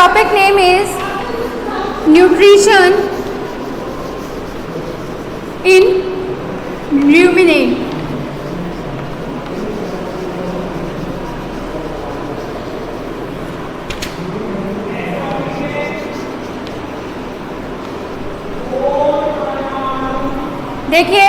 topic name is nutrition in ruminant. देखिए,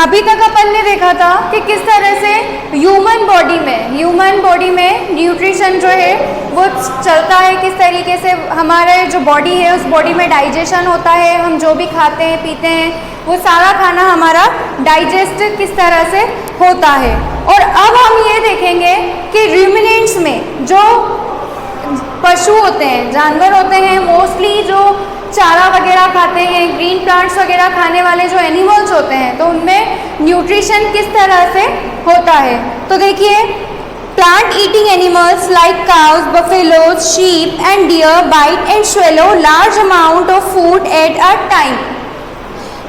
अभी तक अपन ने देखा था कि किस तरह से ह्यूमन बॉडी में न्यूट्रिशन जो है वो चलता है, किस तरीके से हमारे जो बॉडी है उस बॉडी में डाइजेशन होता है, हम जो भी खाते हैं पीते हैं वो सारा खाना हमारा डाइजेस्ट किस तरह से होता है। और अब हम ये देखेंगे कि रूमिनेंट्स में जो पशु होते हैं, जानवर होते हैं, मोस्टली जो चारा वगैरह खाते हैं, ग्रीन प्लांट्स वगैरह खाने वाले जो एनिमल्स होते हैं, तो उनमें न्यूट्रिशन किस तरह से होता है। तो देखिए, plant eating animals like cows, buffaloes, sheep and deer bite and swallow large amount of food at a time.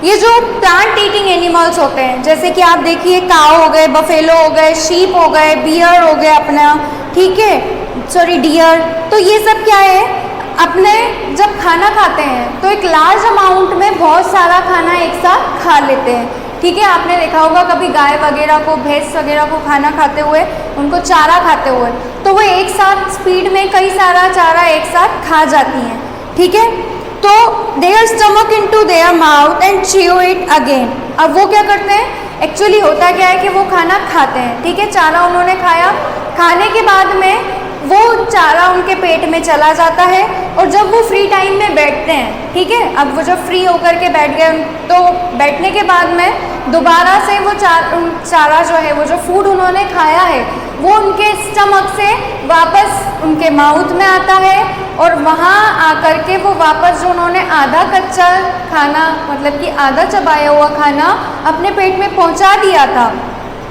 ये जो प्लांट ईटिंग एनिमल्स होते हैं, जैसे कि आप देखिए काऊ हो गए, बफेलो हो गए, शीप हो गए, बियर हो गए अपना, ठीक है, सॉरी डियर, तो ये सब क्या है, अपने जब खाना खाते हैं तो एक लार्ज अमाउंट में बहुत सारा खाना एक साथ खा लेते हैं, ठीक है। आपने देखा होगा कभी गाय वगैरह को, भैंस वगैरह को खाना खाते हुए, उनको चारा खाते हुए, तो वो एक साथ स्पीड में कई सारा चारा एक साथ खा जाती हैं, ठीक है। तो their stomach into their mouth and chew it again. अब वो क्या करते हैं, एक्चुअली होता क्या है कि वो खाना खाते हैं, ठीक है, चारा उन्होंने खाया, खाने के बाद में वो चारा उनके पेट में चला जाता है, और जब वो फ्री टाइम में बैठते हैं, ठीक है, अब वो जब फ्री होकर के बैठ गए तो बैठने के बाद में दोबारा से वो चारा जो है, वो जो फूड उन्होंने खाया है, वो उनके स्टमक से वापस उनके माउथ में आता है, और वहाँ आकर के वो वापस जो उन्होंने आधा कच्चा खाना, मतलब कि आधा चबाया हुआ खाना अपने पेट में पहुँचा दिया था,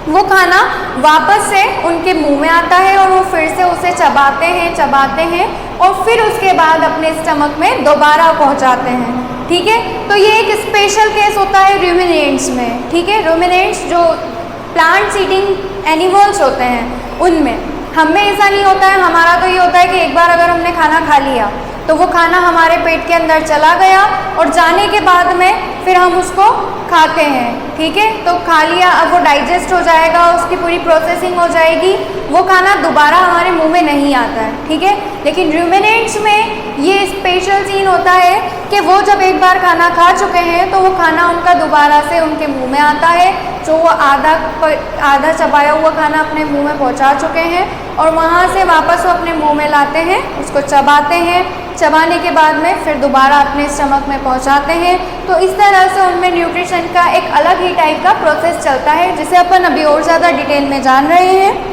वो खाना वापस से उनके मुंह में आता है, और वो फिर से उसे चबाते हैं और फिर उसके बाद अपने स्टमक में दोबारा पहुंचाते हैं, ठीक है। तो ये एक स्पेशल केस होता है रूमिनेंट्स में, ठीक है। रूमिनेंट्स जो प्लांट्स ईटिंग एनिमल्स होते हैं उनमें, हमें ऐसा नहीं होता है। हमारा तो ये होता है कि एक बार अगर हमने खाना खा लिया तो वो खाना हमारे पेट के अंदर चला गया, और जाने के बाद में फिर हम उसको खाते हैं, ठीक है। तो खा लिया, अब वो डाइजेस्ट हो जाएगा, उसकी पूरी प्रोसेसिंग हो जाएगी, वो खाना दोबारा हमारे मुंह में नहीं आता है, ठीक है। लेकिन रूमिनेंट्स में ये स्पेशल सीन होता है कि वो जब एक बार खाना खा चुके हैं तो वो खाना उनका दोबारा से उनके मुंह में आता है, जो वो आधा चबाया हुआ खाना अपने मुंह में पहुंचा चुके हैं, और वहाँ से वापस वो अपने मुंह में लाते हैं, उसको चबाते हैं, चबाने के बाद में फिर दोबारा अपने स्टमक में पहुंचाते हैं। तो इस तरह से उनमें न्यूट्रिशन का एक अलग ही टाइप का प्रोसेस चलता है, जिसे अपन अभी और ज़्यादा डिटेल में जान रहे हैं।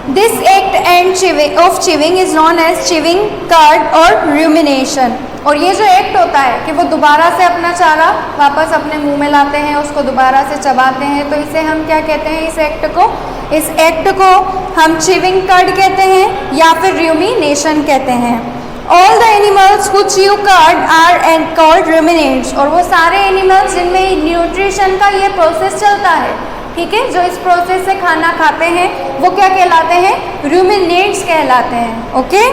This act and of chewing is known as chewing curd और रूमिनेशन। और ये जो एक्ट होता है कि वो दोबारा से अपना चारा वापस अपने मुंह में लाते हैं, उसको दोबारा से चबाते हैं, तो इसे हम क्या कहते हैं, इस एक्ट को हम च्यूइंग कर्ड कहते हैं या फिर रूमिनेशन कहते हैं। All the animals who chew curd are and called ruminants. और वो सारे एनिमल्स जिनमें न्यूट्रिशन का ये प्रोसेस चलता है, ठीक है, जो इस प्रोसेस से खाना खाते हैं, वो क्या कहलाते हैं, रूमिनेंट्स कहलाते हैं, okay.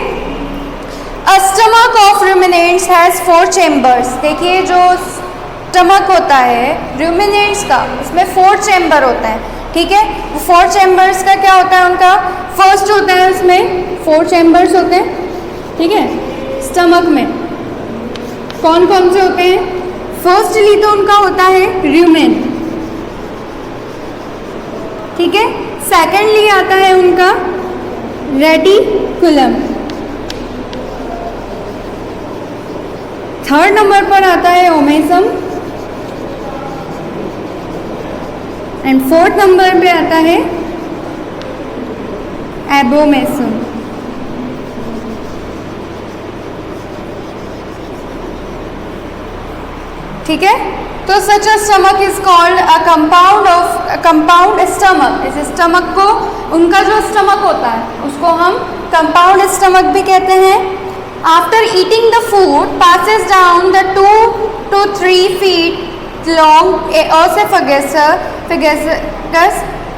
A stomach of ruminants has 4 chambers. देखिए, जो स्टमक होता है रूमिनेंट्स का, उसमें 4 चैम्बर होता है, ठीक है। 4 चैम्बर्स का क्या होता है, उनका फर्स्ट होता है, उसमें 4 चैम्बर्स होते हैं, ठीक है। स्टमक में कौन कौन से होते हैं, फर्स्टली तो उनका होता है रूमेन, ठीक है। सेकेंडली आता है उनका रेटिकुलम, थर्ड नंबर पर आता है ओमेसम, एंड फोर्थ नंबर पे आता है एबोमेसम। ठीक है, तो such a stomach is called a compound stomach. इस स्टमक को, उनका जो स्टमक होता है उसको हम कंपाउंड स्टमक भी कहते हैं। After eating the food passes down the 2 to 3 feet long esophagus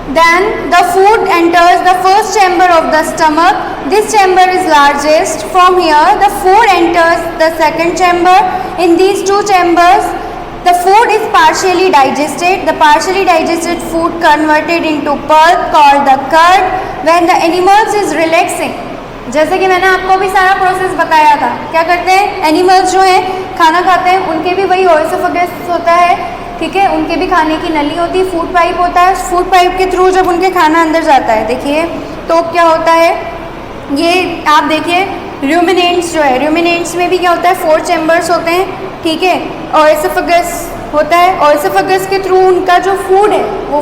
Then the food enters the first chamber of the stomach. This chamber is largest. From here the food enters the second chamber. In these two chambers the food is partially digested. The partially digested food converted into pulp called the curd. When the animals is relaxing, जैसे कि मैंने आपको भी सारा process बताया था, क्या करते हैं एनिमल्स जो हैं खाना खाते हैं, उनके भी वही ओएसोफेगस होता है, ठीक है, उनके भी खाने की नली होती है, फूड पाइप होता है, फूड पाइप के थ्रू जब उनके खाना अंदर जाता है, देखिए तो क्या होता है, ये आप देखिए रूमिनेंट्स जो है, रूमिनेंट्स में भी क्या होता है 4 चैम्बर्स होते हैं, ठीक है, ओएसोफेगस होता है, ओएसोफेगस के थ्रू उनका जो फूड है वो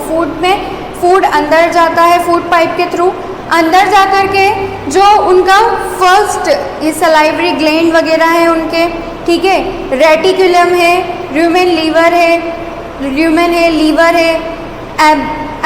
फूड अंदर जाता है फूड पाइप के थ्रू, अंदर जा कर के जो उनका फर्स्ट ये सलाइवरी ग्लैंड वगैरह है उनके, ठीक है, रेटिकुलम है, रूमेन है, लीवर है,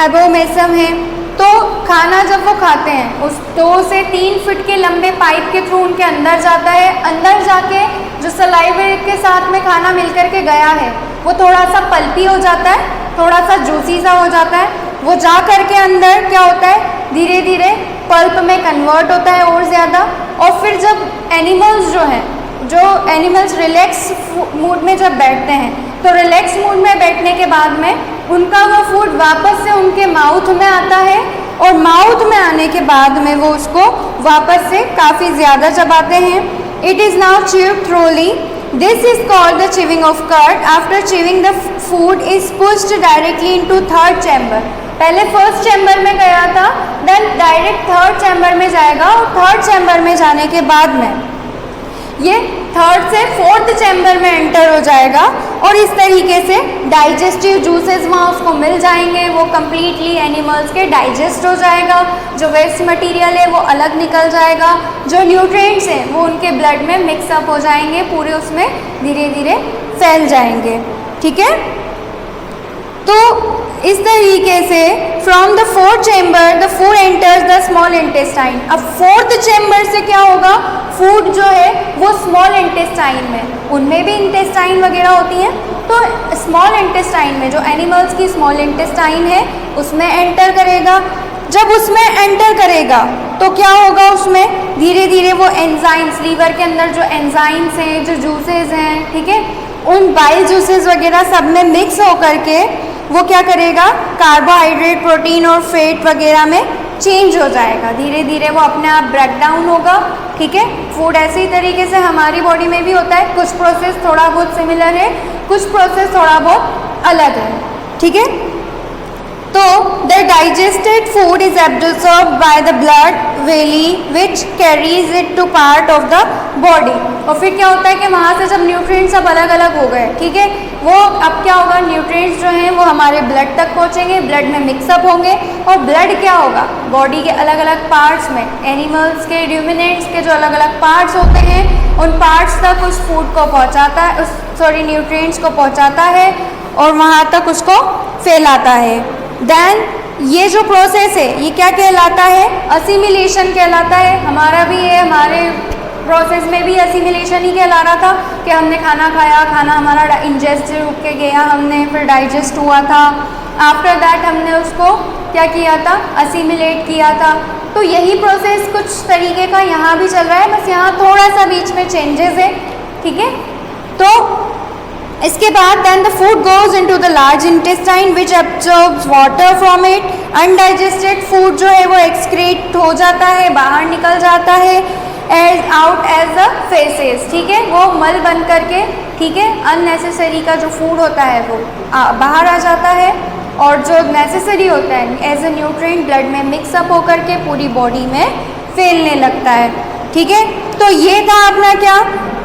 एबोमेसम है। तो खाना जब वो खाते हैं उस 2 से 3 फीट के लंबे पाइप के थ्रू उनके अंदर जाता है, अंदर जाके जो सलाइवे के साथ में खाना मिलकर के गया है वो थोड़ा सा पल्पी हो जाता है, थोड़ा सा जूसी सा हो जाता है, वो जा करके अंदर क्या होता है धीरे धीरे पल्प में कन्वर्ट होता है और ज़्यादा, और फिर जब एनिमल्स जो एनिमल्स रिलैक्स मूड में जब बैठते हैं तो रिलैक्स मूड में बैठने के बाद में उनका वो फूड वापस से उनके माउथ में आता है, और माउथ में आने के बाद में वो उसको वापस से काफ़ी ज़्यादा चबाते हैं। It is now chewed thoroughly. This is called the chewing of curd. After chewing the food is pushed directly into third chamber. पहले फर्स्ट चैम्बर में गया था, देन डायरेक्ट थर्ड चैम्बर में जाएगा, और थर्ड चैम्बर में जाने के बाद में ये थर्ड से फोर्थ चैम्बर में एंटर हो जाएगा, और इस तरीके से डाइजेस्टिव जूसेस वहाँ उसको मिल जाएंगे, वो कम्प्लीटली एनिमल्स के डाइजेस्ट हो जाएगा, जो वेस्ट मटेरियल है वो अलग निकल जाएगा, जो न्यूट्रिएंट्स हैं वो उनके ब्लड में मिक्सअप हो जाएंगे, पूरे उसमें धीरे धीरे फैल जाएंगे, ठीक है। तो इस तरीके से from the fourth chamber the food enters the small intestine. अब फोर्थ चैम्बर से क्या होगा, फूड जो है वो स्मॉल इंटेस्टाइन में, उनमें भी इंटेस्टाइन वगैरह होती हैं, तो स्मॉल इंटेस्टाइन में जो एनिमल्स की स्मॉल इंटेस्टाइन है उसमें एंटर करेगा। जब उसमें एंटर करेगा तो क्या होगा, उसमें धीरे धीरे वो एंजाइम्स, लीवर के अंदर जो एंजाइम्स हैं, जो जूसेस हैं, ठीक है, उन बाइल जूसेस वगैरह सब में मिक्स होकर के वो क्या करेगा, कार्बोहाइड्रेट, प्रोटीन और फैट वगैरह में चेंज हो जाएगा, धीरे धीरे वो अपने आप ब्रेक डाउन होगा, ठीक है। फूड ऐसे ही तरीके से हमारी बॉडी में भी होता है, कुछ प्रोसेस थोड़ा बहुत सिमिलर है, कुछ प्रोसेस थोड़ा बहुत अलग है, ठीक है। तो the digested food is absorbed by the blood villi which carries it to part of the body. और फिर क्या होता है कि वहाँ से जब न्यूट्रिएंट्स सब अलग अलग हो गए, ठीक है, वो अब क्या होगा, न्यूट्रिएंट्स जो हैं वो हमारे ब्लड तक पहुँचेंगे, ब्लड में मिक्सअप होंगे, और ब्लड क्या होगा, बॉडी के अलग अलग पार्ट्स में, एनिमल्स के, र्यूमिनेंट्स के जो अलग अलग पार्ट्स होते हैं उन पार्ट्स तक उस फूड को पहुँचाता है, न्यूट्रिएंट्स को पहुँचाता है और वहाँ तक उसको फैलाता है। देन ये जो प्रोसेस है ये क्या कहलाता है, असिमिलेशन कहलाता है। हमारा भी ये हमारे प्रोसेस में भी असिमिलेशन ही कहला रहा था कि हमने खाना खाया, खाना हमारा इंजेस्ट रुक के गया, हमने फिर डाइजेस्ट हुआ था, आफ्टर दैट हमने उसको क्या किया था, असिमिलेट किया था। तो यही प्रोसेस कुछ तरीके का यहाँ भी चल रहा है, बस यहाँ थोड़ा सा बीच में चेंजेस है, ठीक है। तो इसके बाद then the food goes into the large intestine which absorbs water from it. Undigested food जो है वो एक्सक्रीट हो जाता है, बाहर निकल जाता है as out as the faeces, ठीक है, वो मल बन करके, ठीक है, अननेसेसरी का जो फूड होता है वो बाहर आ जाता है, और जो नेसेसरी होता है एज ए न्यूट्रिएंट ब्लड में मिक्सअप होकर के पूरी बॉडी में फैलने लगता है, ठीक है। तो ये था अपना क्या,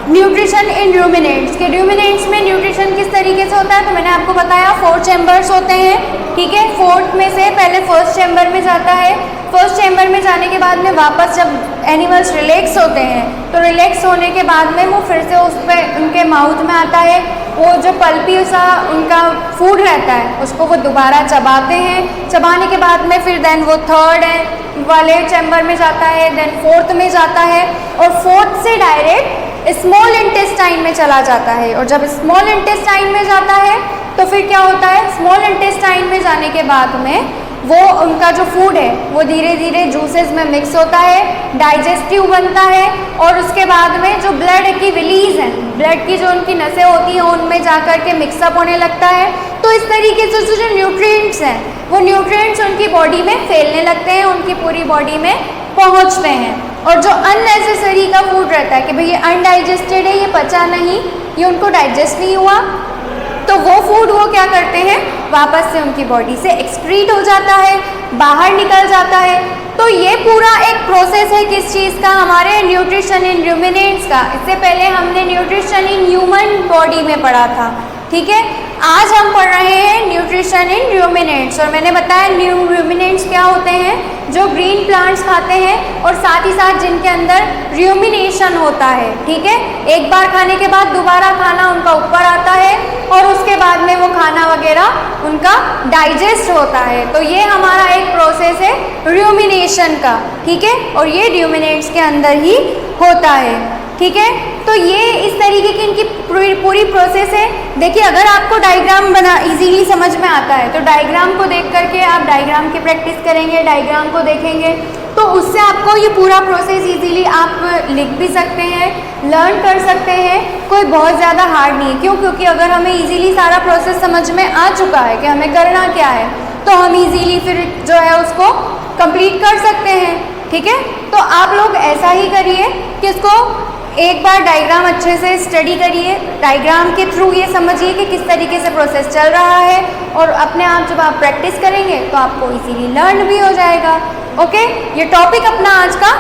न्यूट्रिशन इन रूमिनेंट्स के। रूमिनेंट्स में न्यूट्रिशन किस तरीके से होता है, तो मैंने आपको बताया 4 चैम्बर्स होते हैं, ठीक है। फोर्थ में से पहले फर्स्ट चैम्बर में जाता है, फर्स्ट चैम्बर में जाने के बाद में वापस जब एनिमल्स रिलैक्स होते हैं तो रिलैक्स होने के बाद में वो फिर से उस पर उनके माउथ में आता है, वो जो पल्पी सा उनका फूड रहता है उसको वो दोबारा चबाते हैं, चबाने के बाद में फिर देन वो थर्ड वाले चैम्बर में जाता है, देन फोर्थ में जाता है, और फोर्थ से डायरेक्ट स्मॉल इंटेस्टाइन में चला जाता है। और जब स्मॉल इंटेस्टाइन में जाता है तो फिर क्या होता है, स्मॉल इंटेस्टाइन में जाने के बाद में वो उनका जो फूड है वो धीरे धीरे जूसेस में मिक्स होता है, डाइजेस्टिव बनता है और उसके बाद में जो ब्लड की रिलीज है, ब्लड की जो उनकी नसें होती हैं उनमें जाकर के मिक्सअप होने लगता है। तो इस तरीके से जो न्यूट्रिएंट्स हैं वो न्यूट्रिएंट्स उनकी बॉडी में फैलने लगते हैं, उनकी पूरी बॉडी में पहुंचते हैं। और जो अननेसेसरी का फूड रहता है कि भाई ये अनडाइजेस्टेड है, ये पचा नहीं, ये उनको डाइजेस्ट नहीं हुआ, तो वो फूड वो क्या करते हैं, वापस से उनकी बॉडी से एक्सक्रीट हो जाता है, बाहर निकल जाता है। तो ये पूरा एक प्रोसेस है किस चीज़ का, हमारे न्यूट्रिशन इन रूमिनेंट्स का। इससे पहले हमने न्यूट्रिशन इन ह्यूमन बॉडी में पढ़ा था, ठीक है। आज हम पढ़ रहे हैं न्यूट्रिशन इन रूमिनेंट्स। और मैंने बताया रूमिनेंट्स क्या होते हैं, जो ग्रीन प्लांट्स खाते हैं और साथ ही साथ जिनके अंदर रूमिनेशन होता है, ठीक है। एक बार खाने के बाद दोबारा खाना उनका ऊपर आता है और उसके बाद में वो खाना वगैरह उनका डाइजेस्ट होता है। तो ये हमारा एक प्रोसेस है रूमिनेशन का, ठीक है। और ये रूमिनेंट्स के अंदर ही होता है, ठीक है। तो ये इस तरीके की इनकी पूरी प्रोसेस है। देखिए, अगर आपको डायग्राम बना इजीली समझ में आता है तो डायग्राम को देख करके आप डायग्राम की प्रैक्टिस करेंगे, डायग्राम को देखेंगे तो उससे आपको ये पूरा प्रोसेस इजीली आप लिख भी सकते हैं, लर्न कर सकते हैं। कोई बहुत ज़्यादा हार्ड नहीं है। क्यों? क्योंकि अगर हमें इजीली सारा प्रोसेस समझ में आ चुका है कि हमें करना क्या है, तो हम इजीली फिर जो है उसको कंप्लीट कर सकते हैं, ठीक है। तो आप लोग ऐसा ही करिए कि इसको एक बार डायग्राम अच्छे से स्टडी करिए, डायग्राम के थ्रू ये समझिए कि किस तरीके से प्रोसेस चल रहा है, और अपने आप जब आप प्रैक्टिस करेंगे तो आपको इजीली लर्न भी हो जाएगा। ओके, ये टॉपिक अपना आज का